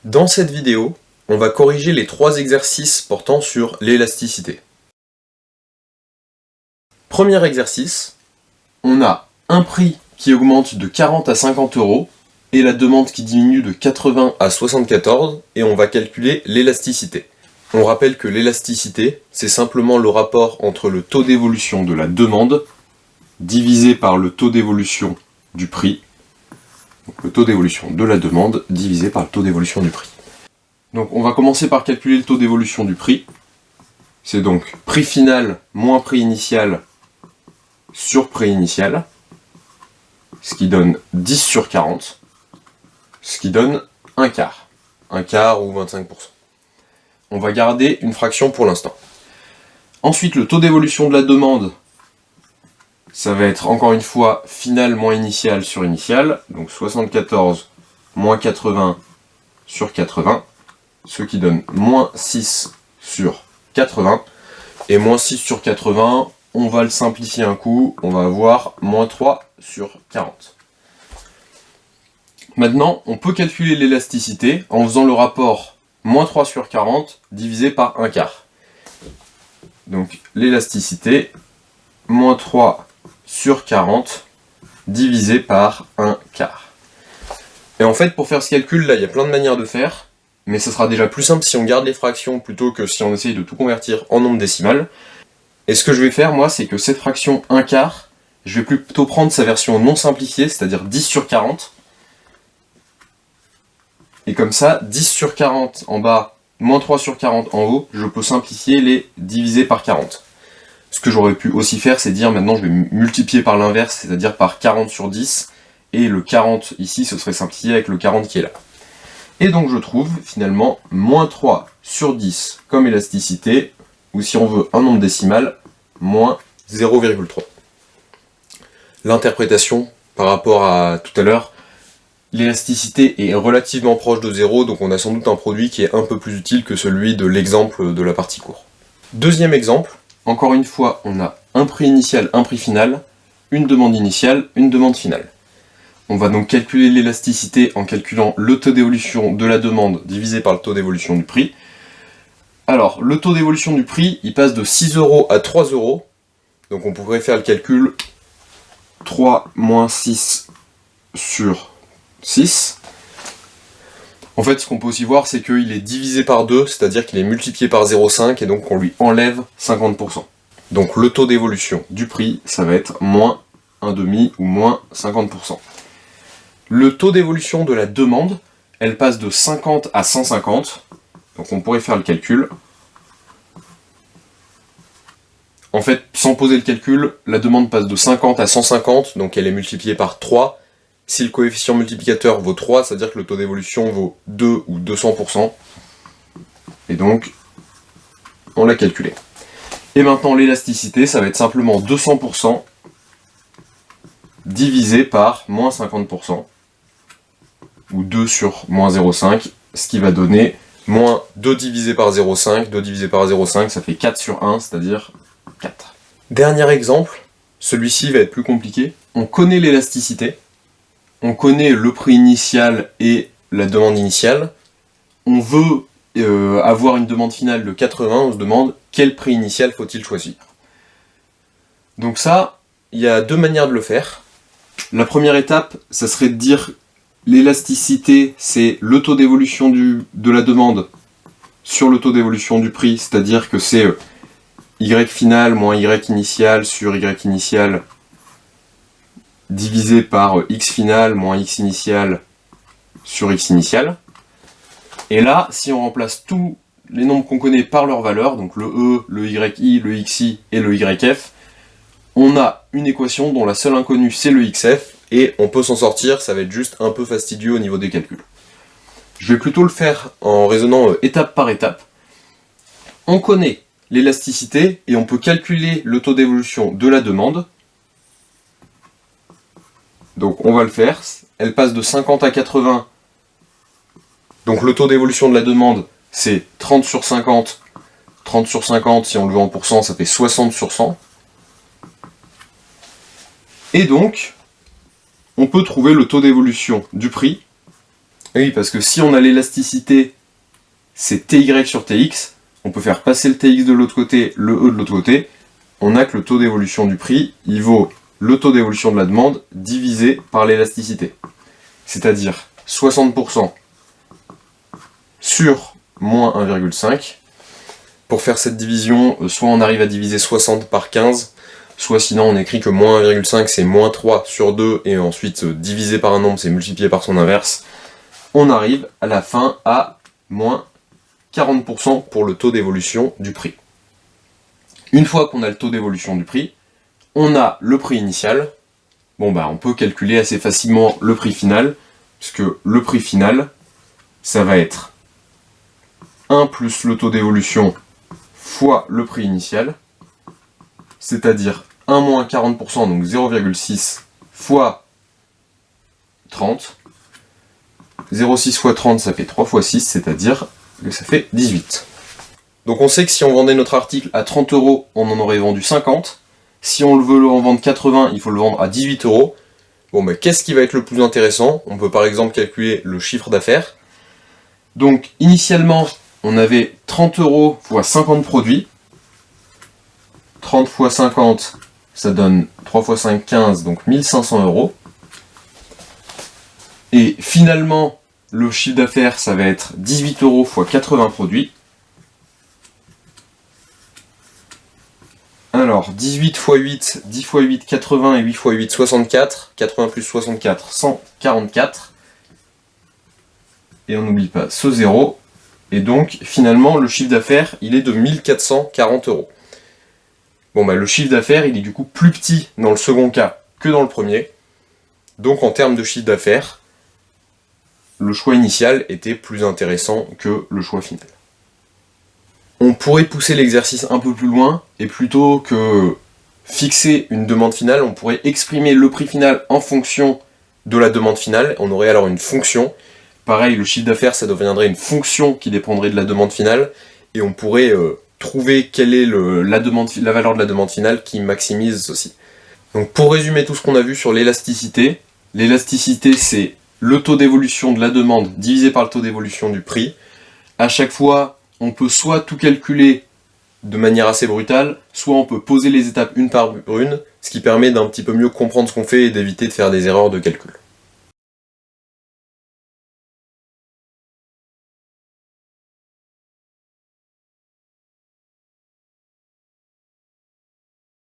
Dans cette vidéo, on va corriger les 3 exercices portant sur l'élasticité. Premier exercice, on a un prix qui augmente de 40 à 50 € et la demande qui diminue de 80 à 74 et on va calculer l'élasticité. On rappelle que l'élasticité, c'est simplement le rapport entre le taux d'évolution de la demande divisé par le taux d'évolution du prix. Donc le taux d'évolution de la demande divisé par le taux d'évolution du prix. Donc on va commencer par calculer le taux d'évolution du prix. C'est donc prix final moins prix initial sur prix initial, ce qui donne 10 sur 40, ce qui donne un quart ou 25%. On va garder une fraction pour l'instant. Ensuite, le taux d'évolution de la demande, ça va être encore une fois final moins initial sur initial, donc 74 moins 80 sur 80, ce qui donne moins 6 sur 80, et moins 6 sur 80, on va le simplifier un coup, on va avoir moins 3 sur 40. Maintenant, on peut calculer l'élasticité en faisant le rapport moins 3 sur 40 divisé par un quart. Donc l'élasticité, moins 3 sur 40 divisé par un quart. Et en fait, pour faire ce calcul là, il y a plein de manières de faire, mais ce sera déjà plus simple si on garde les fractions plutôt que si on essaye de tout convertir en nombre décimal. Et ce que je vais faire moi, c'est que cette fraction 1 quart, je vais plutôt prendre sa version non simplifiée, c'est-à-dire 10 sur 40. Et comme ça, 10 sur 40 en bas, moins 3 sur 40 en haut, je peux simplifier les diviser par 40. Ce que j'aurais pu aussi faire, c'est dire maintenant je vais multiplier par l'inverse, c'est-à-dire par 40 sur 10, et le 40 ici, ce serait simplifié avec le 40 qui est là. Et donc je trouve finalement moins 3 sur 10 comme élasticité, ou si on veut un nombre décimal, moins 0,3. L'interprétation par rapport à tout à l'heure, l'élasticité est relativement proche de 0, donc on a sans doute un produit qui est un peu plus utile que celui de l'exemple de la partie court. Deuxième exemple, encore une fois, on a un prix initial, un prix final, une demande initiale, une demande finale. On va donc calculer l'élasticité en calculant le taux d'évolution de la demande divisé par le taux d'évolution du prix. Alors, le taux d'évolution du prix, il passe de 6 € à 3 €. Donc on pourrait faire le calcul 3 moins 6 sur 6. En fait, ce qu'on peut aussi voir, c'est qu'il est divisé par 2, c'est-à-dire qu'il est multiplié par 0,5, et donc on lui enlève 50%. Donc le taux d'évolution du prix, ça va être moins 1,5 ou moins 50%. Le taux d'évolution de la demande, elle passe de 50 à 150, donc on pourrait faire le calcul. En fait, sans poser le calcul, la demande passe de 50 à 150, donc elle est multipliée par 3. Si le coefficient multiplicateur vaut 3, c'est-à-dire que le taux d'évolution vaut 2 ou 200%. Et donc, on l'a calculé. Et maintenant, l'élasticité, ça va être simplement 200% divisé par moins 50%, ou 2 sur moins 0,5, ce qui va donner moins 2 divisé par 0,5, 2 divisé par 0,5, ça fait 4 sur 1, c'est-à-dire 4. Dernier exemple, celui-ci va être plus compliqué. On connaît l'élasticité, on connaît le prix initial et la demande initiale. On veut avoir une demande finale de 80, on se demande quel prix initial faut-il choisir. Donc ça, il y a deux manières de le faire. La première étape, ça serait de dire l'élasticité, c'est le taux d'évolution de la demande sur le taux d'évolution du prix, c'est-à-dire que c'est Y final moins Y initial sur Y initial divisé par X final moins X initial sur X initial. Et là, si on remplace tous les nombres qu'on connaît par leur valeur, donc le E, le YI, le XI et le YF, on a une équation dont la seule inconnue c'est le XF, et on peut s'en sortir, ça va être juste un peu fastidieux au niveau des calculs. Je vais plutôt le faire en raisonnant étape par étape. On connaît l'élasticité et on peut calculer le taux d'évolution de la demande. Donc on va le faire, elle passe de 50 à 80, donc le taux d'évolution de la demande c'est 30 sur 50, 30 sur 50 si on le veut en pourcent ça fait 60 sur 100. Et donc, on peut trouver le taux d'évolution du prix, Oui, parce que si on a l'élasticité, c'est TY sur TX, on peut faire passer le TX de l'autre côté, le E de l'autre côté, on a que le taux d'évolution du prix, il vaut le taux d'évolution de la demande divisé par l'élasticité. C'est-à-dire 60% sur moins 1,5. Pour faire cette division, soit on arrive à diviser 60 par 15, soit sinon on écrit que moins 1,5 c'est moins 3 sur 2, et ensuite divisé par un nombre c'est multiplié par son inverse. On arrive à la fin à moins 40% pour le taux d'évolution du prix. Une fois qu'on a le taux d'évolution du prix, on a le prix initial. Bon bah on peut calculer assez facilement le prix final, puisque le prix final, ça va être 1 plus le taux d'évolution fois le prix initial, c'est-à-dire 1 moins 40%, donc 0,6 fois 30. 0,6 fois 30, ça fait 3 fois 6, c'est-à-dire que ça fait 18. Donc on sait que si on vendait notre article à 30 €, on en aurait vendu 50. Si on veut le en vendre 80, il faut le vendre à 18 €. Bon, mais qu'est-ce qui va être le plus intéressant? On peut par exemple calculer le chiffre d'affaires. Donc initialement, on avait 30 € fois 50 produits. 30 fois 50, ça donne 3 fois 5, 15, donc 1500 €. Et finalement, le chiffre d'affaires, ça va être 18 € fois 80 produits. Alors, 18 x 8, 10 x 8, 80, et 8 x 8, 64. 80 plus 64, 144. Et on n'oublie pas ce 0. Et donc, finalement, le chiffre d'affaires, il est de 1440 €. Bon, bah, le chiffre d'affaires, il est du coup plus petit dans le second cas que dans le premier. Donc, en termes de chiffre d'affaires, le choix initial était plus intéressant que le choix final. On pourrait pousser l'exercice un peu plus loin, et plutôt que fixer une demande finale, on pourrait exprimer le prix final en fonction de la demande finale. On aurait alors une fonction. Pareil, le chiffre d'affaires, ça deviendrait une fonction qui dépendrait de la demande finale, et on pourrait trouver quelle est la valeur de la demande finale qui maximise ceci. Donc pour résumer tout ce qu'on a vu sur l'élasticité c'est le taux d'évolution de la demande divisé par le taux d'évolution du prix. À chaque fois, on peut soit tout calculer de manière assez brutale, soit on peut poser les étapes une par une, ce qui permet d'un petit peu mieux comprendre ce qu'on fait et d'éviter de faire des erreurs de calcul.